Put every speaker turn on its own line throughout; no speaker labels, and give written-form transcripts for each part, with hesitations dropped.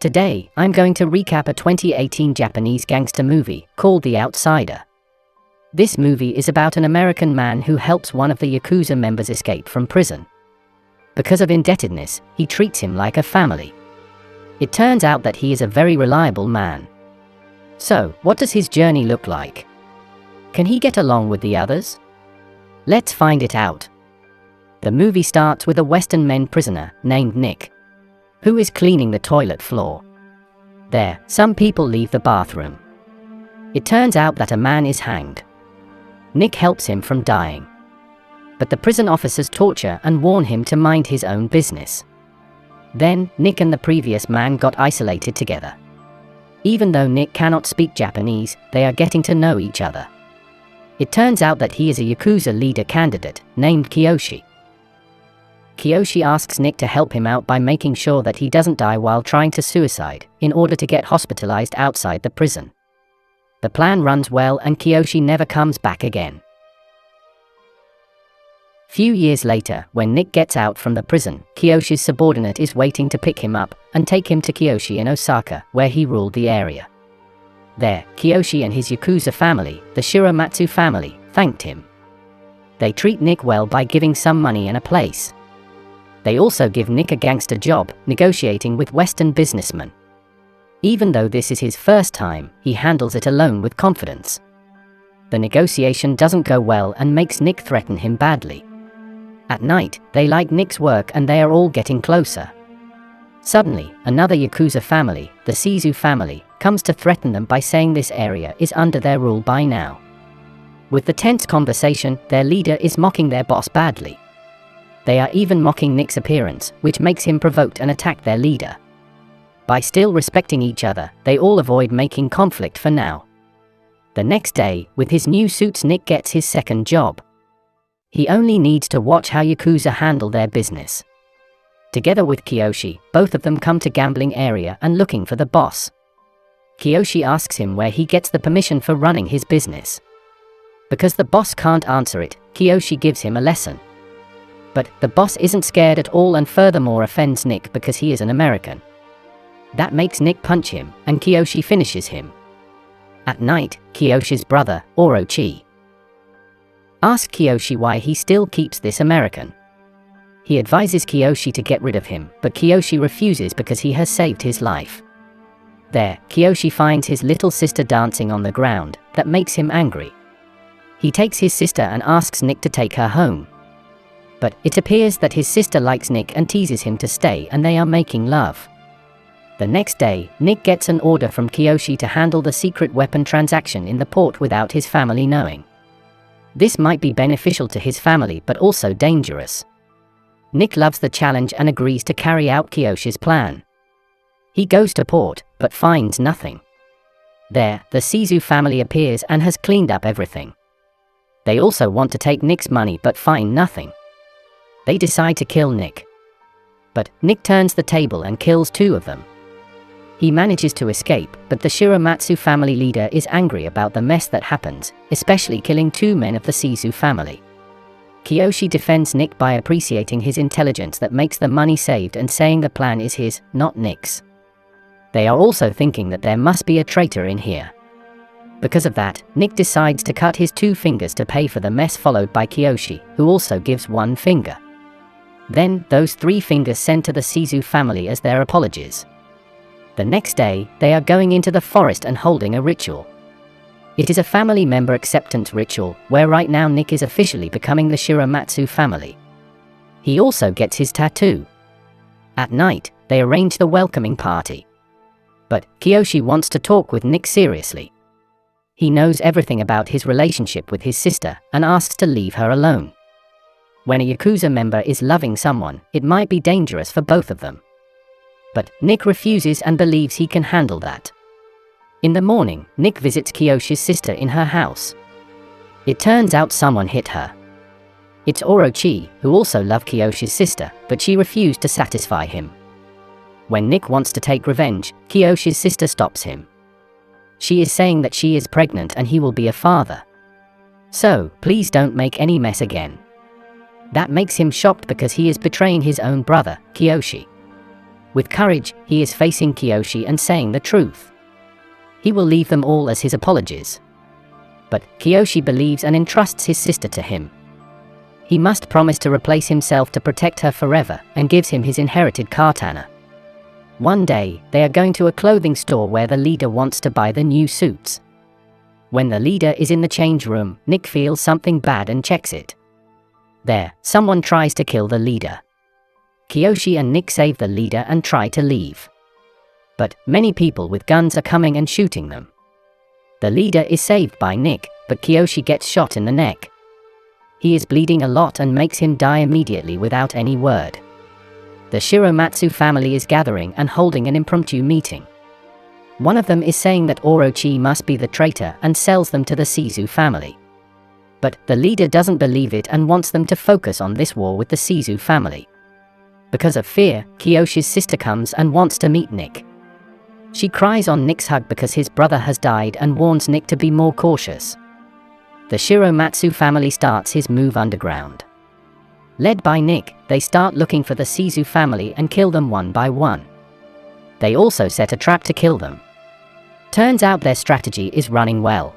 Today, I'm going to recap a 2018 Japanese gangster movie called The Outsider. This movie is about an American man who helps one of the Yakuza members escape from prison. Because of indebtedness, he treats him like a family. It turns out that he is a very reliable man. So, what does his journey look like? Can he get along with the others? Let's find it out. The movie starts with a Western men prisoner named Nick, who is cleaning the toilet floor. There, some people leave the bathroom. It turns out that a man is hanged. Nick helps him from dying. But the prison officers torture and warn him to mind his own business. Then, Nick and the previous man got isolated together. Even though Nick cannot speak Japanese, they are getting to know each other. It turns out that he is a Yakuza leader candidate, named Kiyoshi. Kiyoshi asks Nick to help him out by making sure that he doesn't die while trying to suicide, in order to get hospitalized outside the prison. The plan runs well and Kiyoshi never comes back again. Few years later, when Nick gets out from the prison, Kiyoshi's subordinate is waiting to pick him up and take him to Kiyoshi in Osaka, where he ruled the area. There, Kiyoshi and his Yakuza family, the Shiramatsu family, thanked him. They treat Nick well by giving some money and a place. They also give Nick a gangster job, negotiating with Western businessmen. Even though this is his first time, he handles it alone with confidence. The negotiation doesn't go well and makes Nick threaten him badly. At night, they like Nick's work and they are all getting closer. Suddenly, another Yakuza family, the Shizu family, comes to threaten them by saying this area is under their rule by now. With the tense conversation, their leader is mocking their boss badly. They are even mocking Nick's appearance, which makes him provoked and attack their leader. By still respecting each other, they all avoid making conflict for now. The next day, with his new suits, Nick gets his second job. He only needs to watch how Yakuza handle their business. Together with Kiyoshi, both of them come to gambling area and looking for the boss. Kiyoshi asks him where he gets the permission for running his business. Because the boss can't answer it, Kiyoshi gives him a lesson. But the boss isn't scared at all and furthermore offends Nick because he is an American. That makes Nick punch him, and Kiyoshi finishes him. At night, Kiyoshi's brother, Orochi, asks Kiyoshi why he still keeps this American. He advises Kiyoshi to get rid of him, but Kiyoshi refuses because he has saved his life. There, Kiyoshi finds his little sister dancing on the ground. That makes him angry. He takes his sister and asks Nick to take her home. But it appears that his sister likes Nick and teases him to stay and they are making love. The next day, Nick gets an order from Kiyoshi to handle the secret weapon transaction in the port without his family knowing. This might be beneficial to his family but also dangerous. Nick loves the challenge and agrees to carry out Kiyoshi's plan. He goes to port, but finds nothing. There, the Shizu family appears and has cleaned up everything. They also want to take Nick's money but find nothing. They decide to kill Nick. But Nick turns the table and kills two of them. He manages to escape, but the Shiramatsu family leader is angry about the mess that happens, especially killing two men of the Shizu family. Kiyoshi defends Nick by appreciating his intelligence that makes the money saved and saying the plan is his, not Nick's. They are also thinking that there must be a traitor in here. Because of that, Nick decides to cut his two fingers to pay for the mess, followed by Kiyoshi, who also gives one finger. Then, those three fingers sent to the Shizu family as their apologies. The next day, they are going into the forest and holding a ritual. It is a family member acceptance ritual, where right now Nick is officially becoming the Shiramatsu family. He also gets his tattoo. At night, they arrange the welcoming party. But Kiyoshi wants to talk with Nick seriously. He knows everything about his relationship with his sister and asks to leave her alone. When a Yakuza member is loving someone, it might be dangerous for both of them. But Nick refuses and believes he can handle that. In the morning, Nick visits Kiyoshi's sister in her house. It turns out someone hit her. It's Orochi, who also loved Kiyoshi's sister, but she refused to satisfy him. When Nick wants to take revenge, Kiyoshi's sister stops him. She is saying that she is pregnant and he will be a father. So, please don't make any mess again. That makes him shocked because he is betraying his own brother, Kiyoshi. With courage, he is facing Kiyoshi and saying the truth. He will leave them all as his apologies. But Kiyoshi believes and entrusts his sister to him. He must promise to replace himself to protect her forever, and gives him his inherited katana. One day, they are going to a clothing store where the leader wants to buy the new suits. When the leader is in the change room, Nick feels something bad and checks it. There, someone tries to kill the leader. Kiyoshi and Nick save the leader and try to leave. But many people with guns are coming and shooting them. The leader is saved by Nick, but Kiyoshi gets shot in the neck. He is bleeding a lot and makes him die immediately without any word. The Shiromatsu family is gathering and holding an impromptu meeting. One of them is saying that Orochi must be the traitor and sells them to the Shizu family. But the leader doesn't believe it and wants them to focus on this war with the Shizu family. Because of fear, Kiyoshi's sister comes and wants to meet Nick. She cries on Nick's hug because his brother has died and warns Nick to be more cautious. The Shiromatsu family starts his move underground. Led by Nick, they start looking for the Shizu family and kill them one by one. They also set a trap to kill them. Turns out their strategy is running well.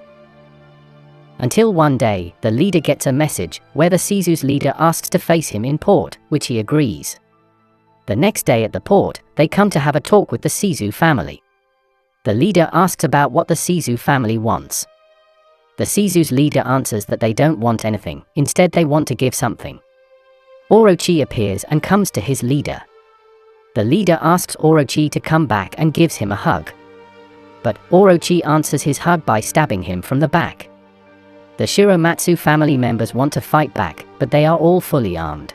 Until one day, the leader gets a message where the Shizu's leader asks to face him in port, which he agrees. The next day at the port, they come to have a talk with the Shizu family. The leader asks about what the Shizu family wants. The Shizu's leader answers that they don't want anything, instead they want to give something. Orochi appears and comes to his leader. The leader asks Orochi to come back and gives him a hug. But Orochi answers his hug by stabbing him from the back. The Shiromatsu family members want to fight back, but they are all fully armed.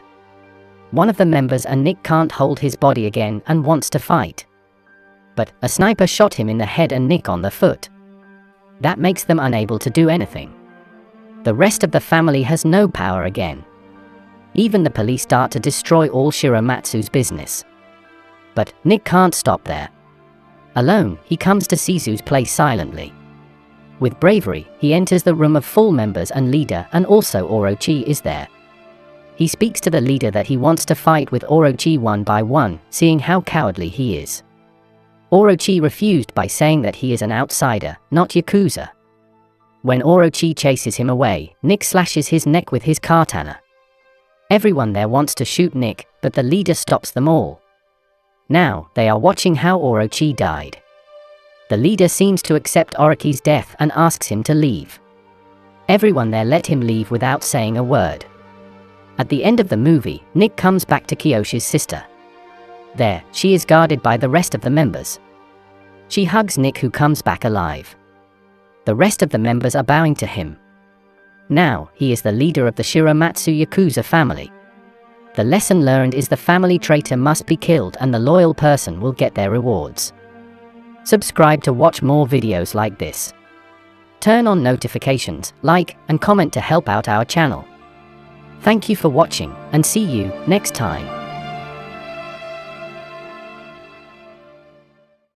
One of the members and Nick can't hold his body again and wants to fight. But a sniper shot him in the head and Nick on the foot. That makes them unable to do anything. The rest of the family has no power again. Even the police start to destroy all Shiromatsu's business. But Nick can't stop there. Alone, he comes to Shizu's place silently. With bravery, he enters the room of full members and leader, and also Orochi is there. He speaks to the leader that he wants to fight with Orochi one by one, seeing how cowardly he is. Orochi refused by saying that he is an outsider, not Yakuza. When Orochi chases him away, Nick slashes his neck with his katana. Everyone there wants to shoot Nick, but the leader stops them all. Now, they are watching how Orochi died. The leader seems to accept Orochi's death and asks him to leave. Everyone there let him leave without saying a word. At the end of the movie, Nick comes back to Kiyoshi's sister. There, she is guarded by the rest of the members. She hugs Nick, who comes back alive. The rest of the members are bowing to him. Now, he is the leader of the Shiromatsu Yakuza family. The lesson learned is the family traitor must be killed and the loyal person will get their rewards. Subscribe to watch more videos like this. Turn on notifications, like, and comment to help out our channel. Thank you for watching, and see you next time.